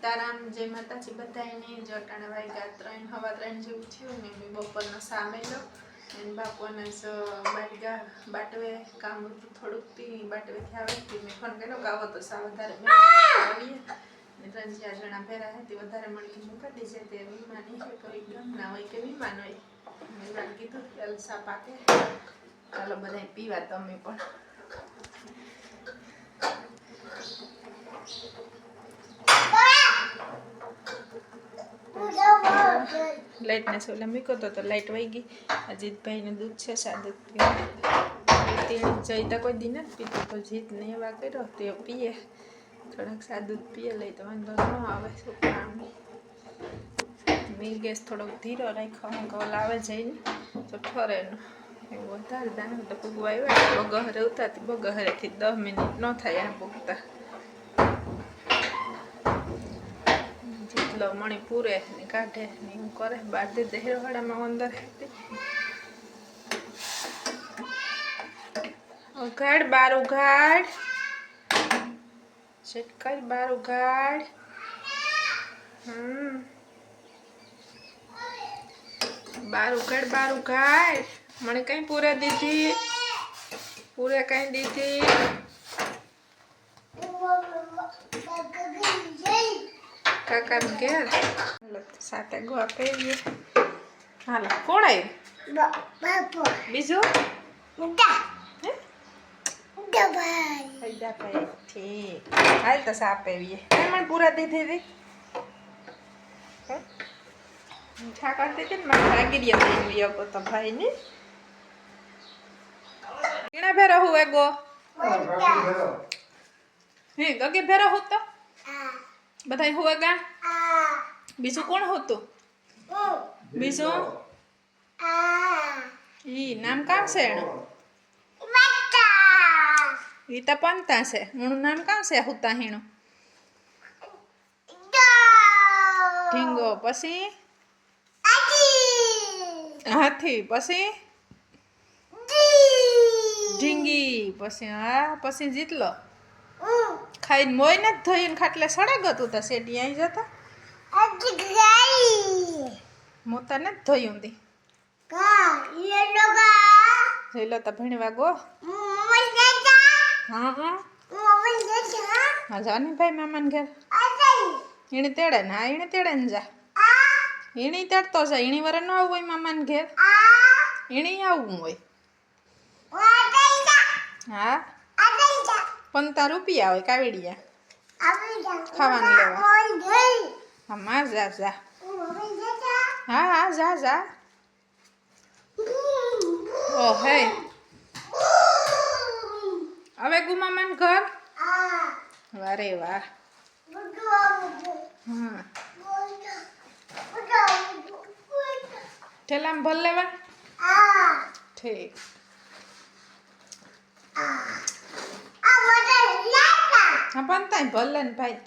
સીતારામ જય માતાજી બધાને જટાણા વાગ્યા 3 હવા 3 જેવું થયું ને મેં બપોરનો સામેલો અને બાપુને બાટગા બાટવે કામ હતું થોડુંક તી બાટવેથી આવેથી મેં ફોન કર્યો ગાવો તો સા વધારે મેં આવીએ ને 3-4 જણા ભેરા હતી વધારે મળી મૂકી દીજે તે વિમાની છે કોઈ ગમ ના હોય કે વિમાન હોય મેં કીધું કે સા પાકે ચાલો બધા પીવા તમે પણ लाइट ने सोला मीको तो लाइट वही गई अजीत भाई ने दूध से सादत पीते जईता कोई दिन पीते तो जीत ने एवा कर्यो ते पीए थोड़ाक सा दूध पीए लई तो वांधो न आवे छोकराने मील गैस थोड़ो धीरो राख्यो हम को लावे जईने तो ठरे न एवो વધારે દાણો તો પુગવા આવ્યા બગહરે ઉતારતી બગહરેથી 10 મિનિટ ન થાય આ પુગતા જેટલો મણી પૂરે ને કાઢે ને એવું કરે બાર દે દેહવાડામાં અંદર ઉઘાડ બાર ઉઘાડ સેટ કર બાર ઉઘાડ બાર ઉઘાડ મને કઈ પૂરા દીધી પૂરા કઈ દીધી કાકા ઘેર સાથે ગો આપે હાલો કોણ આવ્યું બીજું ઠીક હાલ તો સાપ આવીએ મને પૂરા દીધી હતી મીઠા કરતી હતી ને મારે લાગી રહ્યા તો ભાઈ ને કેણા ભેરો હું એગો હે ગગે ભેરો હું તો બધાય હું એગા બીજું કોણ હતું બીજું ઈ નામ કામ છે એનું ઈ તો પંતા છે એનું નામ કામ છે હુતા હીણું ઢીંગો પછી હાથી પછી ઢીંગી પછી હા પછી જીતલો ખાઈને મોય ન ધોઈને ખાટલે સડે ગતું તા સેડી આઈ જતા મોતા ન ધોયું દી જોઈ લો તો ભણવા ગો હા હા જાની ભાઈ મામાને ઘેર એને તેડે ને હા એને તેડે ને જા એને તેડતો જાય એની વરે ન આવું હોય મામાને ઘેર એને આવવું હોય હા 15 રૂપિયા હોય કાવડિયા ખાવાનું લેવા હા માં જા જા હા હા જા જા ઓ હે હવે ગુમામાન ઘર વારે વાહ હા ઠેલામ ભલ લેવા ઠીક હા પણ તાઈ ભલે ને ભાઈ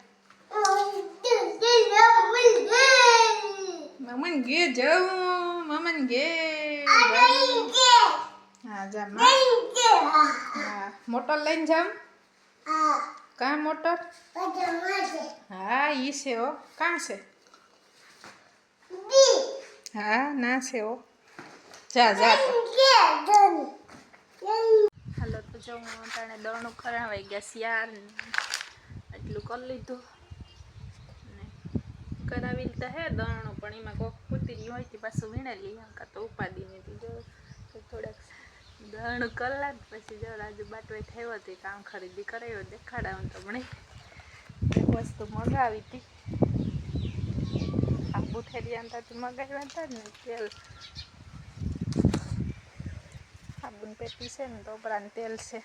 મમન ગે જાઉં મમન ગે હા જા હા મોટર લઈને જાઉં કા મોટર હા ઈ છે હો કાં છે હા ના છે હો જા જા હાલો તો જો હું તાણે દળનું ખરાવાઈ ગયા શિયાર એટલું કરી લીધું ને કરાવી લીધા હે દળનું પણ એમાં કોક કૂતરી હોય તે પાછું વીણેલી કાં તો ઉપાડી નથી જો થોડાક દળનું કલાક પછી જો રાજુ બાટવે થયો હતી કામ ખરીદી કરાવ્યો દેખાડાવું તો મને એક વસ્તુ મગાવી હતી આ બુથેરિયા ત્યાંથી મગાવ્યા હતા ને તેલ સાબુન પેટી છે ને તો ઉપરાંત તેલ છે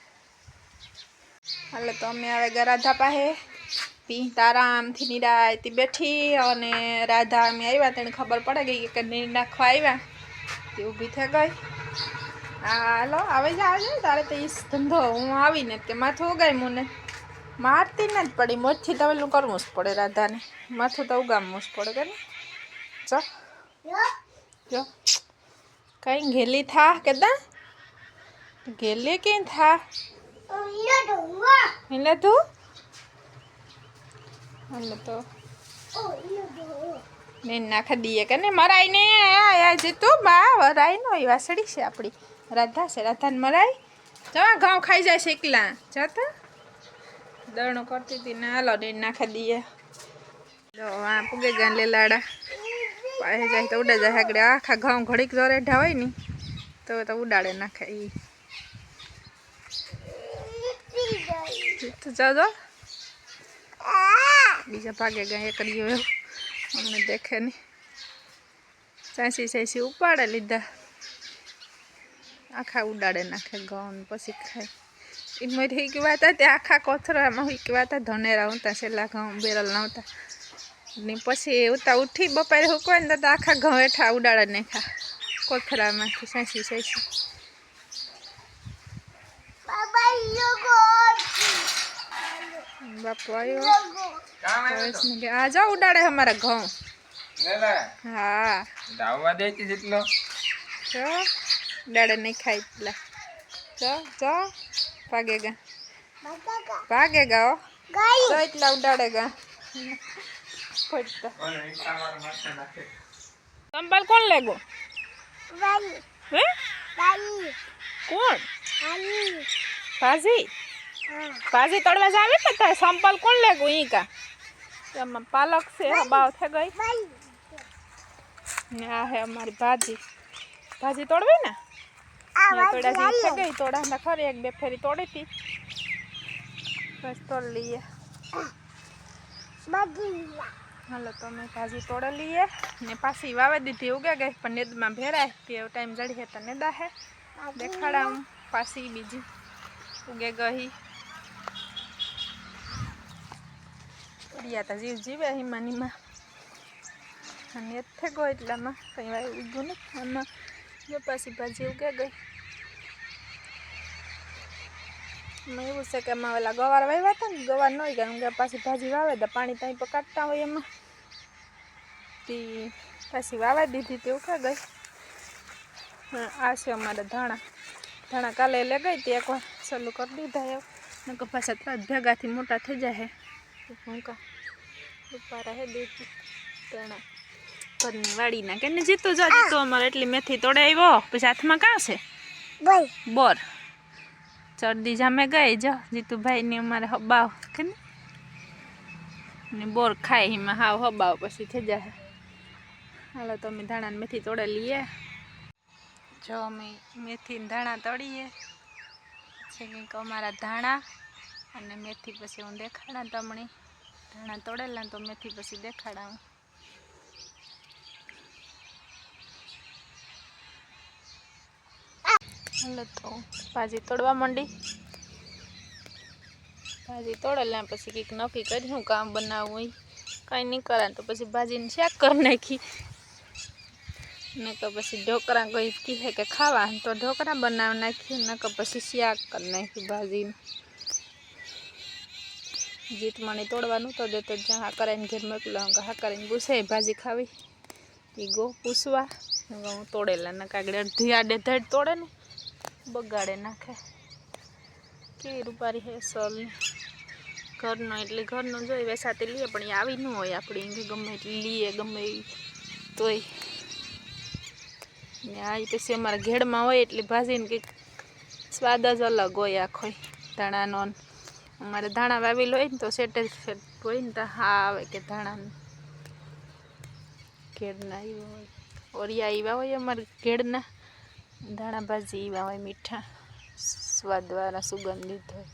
હાલે તો અમે હવે ગરાધા પાસે પી તારામથી નિરાયતી બેઠી અને રાધા અમે આવ્યા તેને ખબર પડે ગઈ કે નીર નાખવા આવ્યા તે ઊભી થઈ ગઈ હા હાલો આવે છે તારે તો ઈ ધંધો હું આવીને કે માથું ઉગામ્યું ને મારતી ને જ પડી મોજથી તવેલું કરવું જ પડે રાધાને માથું તો ઉગામવું જ પડે કે ને ચો જો કઈ ઘેલી થા કેદા ઘેલી કઈ થા એટલે તું હાલો તો ને નાખી દઈએ કે ને મરાઈ ને આ જીતું બા વરાઈ નો વાસળી છે આપણી રાધા છે રાધાને મરાઈ જવા ઘઉં ખાઈ જાય છે એકલા જતા દળણું કરતી હતી ને હાલો ને નાખી દઈએ જો આ પૂગે ગયા લેલાડા પાસે જાય તો ઉડે જાય આગળ આખા ઘઉં ઘડીક જો રેઢા હોય ને તો ઉડાડે નાખે એ જાજો બીજા ભાગે ગયા એક રહ્યો અમને દેખે નહીં સાસી ઉપાડે લીધા આખા ઉડાડે નાખે ઘઉં પછી ખાય એમાં શીખવા હતા તે આખા કોથરામાં શીખવા હતા ધનેરા ઉતા છેલ્લા ઘઉં બેરલ નહોતા ને પછી ઉતા ઉઠી બપારે હુકવાય ને તો આખા ઘઉં હેઠા ઉડાડે નાખ્યા કોથરામાંથી સાસી બાપુ આવ્યો આ જાઓ ઉડાડે અમારા ઘઉં હા ઉડાડે નહીં ખાય એટલા જો ભાગેગા જો એટલા ઉડાડેગા સંભાળ કોણ લેગો હે કોણ ભાજી ભાજી તળવા જાવે ને તારે સંપલ કોણ લેગો ઈ કા એમાં પાલક છે બાવ થઈ ગઈ ને આ હે અમારી ભાજી તોડવી ને તોડા થઈ ગઈ તોડા ને ખરી એક બે ફેરી તોડી હતી બસ તોડ લઈએ હાલો તો અમે ભાજી તોડી લઈએ ને પાછી વાવે દીધી ઉગે ગઈ પણ નેદમાં ભેરાય તે ટાઈમ જડી તો નેદા હે દેખાડા પાછી બીજી ઉગે ગઈ જીવ જીવે હિમાનીમાં અને થઈ ગયો એટલામાં કંઈ વાય ઉગ્યું ને આમાં જો પાછી ભાજી ઉગે ગઈ એમાં એવું છે કે એમાં ઓલા ગવાર વાવ્યા હતા ને ગવાર ન ગયા કે પાછી ભાજી વાવે તો પાણી ત્યાં પકાડતા હોય એમાં તે પાછી વાવા દીધી તે ઉગે ગઈ આ છે અમારે ધાણા કાલે લે ગઈ તે એકવાર ચાલુ કરી દીધા એવું નકર પાછા ત્રણ ભેગાથી મોટા થઈ જાય હું કા ઉપારા હે દેતી તણા ઘરની વાડીના કે ને જીતું જા જીતું અમારે એટલી મેથી તોડે આવ્યો પછી હાથમાં કાં છે બોર ચરદી જામે ગઈ જો જીતુભાઈ ને અમારે હબાવ કે ને બોર ખાય એમાં હાવ હબાવ પછી થઈ જાય હાલો તો અમે ધાણા ને મેથી તોડે લઈએ જો અમે મેથી ધાણા તળીએ છે કંઈક અમારા ધાણા અને મેથી પછી હું દેખાડા તમને ધાણા તોડેલા તો મેથી પછી દેખાડા હું હાલો તો ભાજી તોડવા માંડી ભાજી તોડેલા પછી કંઈક નક્કી કરી હું કામ બનાવવું કાંઈ નહીં કરાય તો પછી ભાજીને શાક કરી નાખી ને તો પછી ઢોકળા કોઈ કહે કે ખાવા તો ઢોકળા બનાવી નાખ્યું ને કે પછી શાક કરી નાખ્યું ભાજીને જીત મને તોડવાનું તો દેતો જ્યાં હા કરીને ઘેર મોકલો હા કરીને પૂછે ભાજી ખાવી એ ગો પૂછવા હું તોડેલા ને કાગડે અડધી આડે ધડ તોડે ને બગાડે નાખે કેવી રૂપારી હે સલ ઘરનો એટલે ઘરનો જોઈ વેસાતી લઈએ પણ એ આવી ન હોય આપણી ગમે એટલી લઈએ ગમે તોય ને આ પછી અમારા ઘેડમાં હોય એટલે ભાજીને કંઈક સ્વાદ જ અલગ હોય આખો ધાણાનો અમારે ધાણા વાવેલ હોય ને તો સેટે સેટ હોય ને તો હા આવે કે ધાણાનું ઘેડના એવા હોય ઓરિયા એવા હોય અમારે ઘેડના ધાણા ભાજી એવા હોય મીઠા સ્વાદવાળા સુગંધિત હોય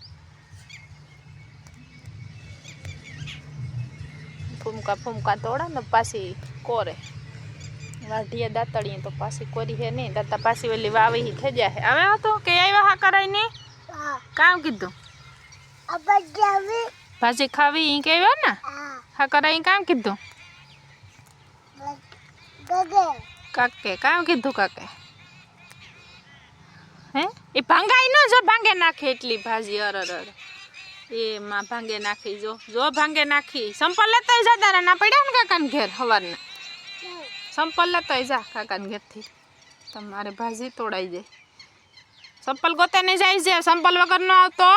ફૂમકા તોડા ને પાછી કોરે વાઢીએ દાંતળીએ તો પાછી કોરી હે નહીં દાતા પાછી ઓલી વાવી થઈ જાય આવે તો કે આવ્યા હા કરાય ને કામ કીધું ભાજી ખાવી ઈ કેવા ને હા કરાય કામ કીધું કાકે કામ કીધું કાકે હે એ ભાંગાઈ ન જો ભાંગે નાખે એટલી ભાજી અરર એ માં ભાંગે નાખી જો ભાંગે નાખી સંપલ લેતા જા તારા ના પડ્યા ને કાકાને ઘેર હવારના સંપલ લેતા જા કાકાને ઘેરથી તમારે ભાજી તોડાઈ જાય સંપલ ગોતે ને જાય છે સંપલ વગર નો આવતો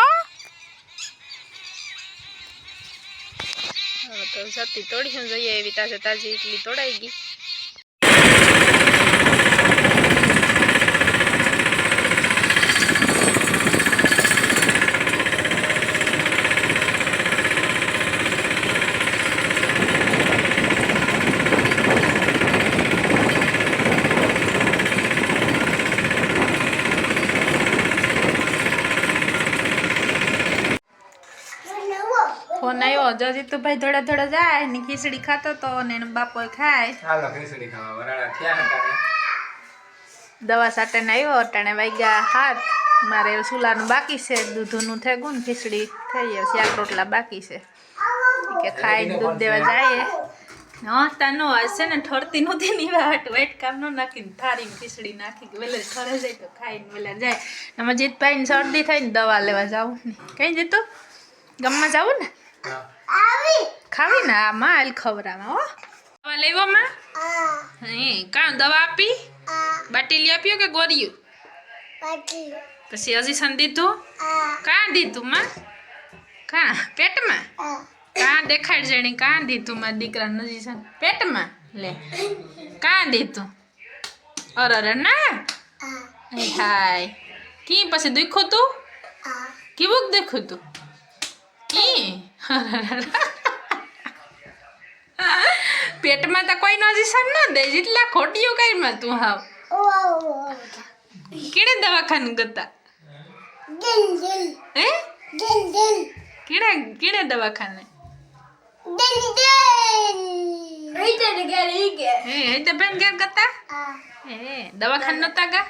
તો જતી તોડી જઈએ એવી તાજે તાજી ઇડલી તોડાઈ ગઈ. ફોન આવ્યો જો જીતુભાઈ થોડા થોડા જાય ને ખીચડી ખાતો તો ને એનો બાપો ખાય. હાલો ખીચડી ખાવા વરાળા થયા હતા. દવા સાટે આવ્યો અટાણે વાગ્યા 7. મારે સુલાનું બાકી છે, દૂધનું થઈ ગયું ને ખીચડી થઈ ગઈ, શાક રોટલા બાકી છે કે ખાઈને દૂધ દેવા જાય. હા તાનો આજ છે ને ઠરતી નહોતી ની વાટ વેટ કામ ન નાખીને થારી ખીચડી નાખી વેલે ઠરે જાય તો ખાઈને વેલે જાય. એમાં જીતભાઈ ને શરદી થાય ને દવા લેવા જાવું ને કઈ જતું ગામમાં જાવું ને ખાવી ને આ માં હાલ ખવડાવવા. હો દવા લેવો માં હે કાં દવા આપી બાટીલી આપ્યો કે ગોરિયું પછી હજી સન દીધું કાં દીધું માં કાં પેટમાં કાં દેખાડ જણી કાં દીધું માં દીકરા નજી સન પેટમાં લે કાં દીધું અરે ના હાય કી પછી દુખ્યું તું કેવું દુખ્યું તું કી પેટમાં તો કોઈ નજીસન ન દે જેટલા ખોટીઓ કઈ માં તું હાવ કેડે દવાખાનું ગતા હે કેડે દવાખાને હે તો બેન ઘેર ગતા હે દવાખાને નતા ગા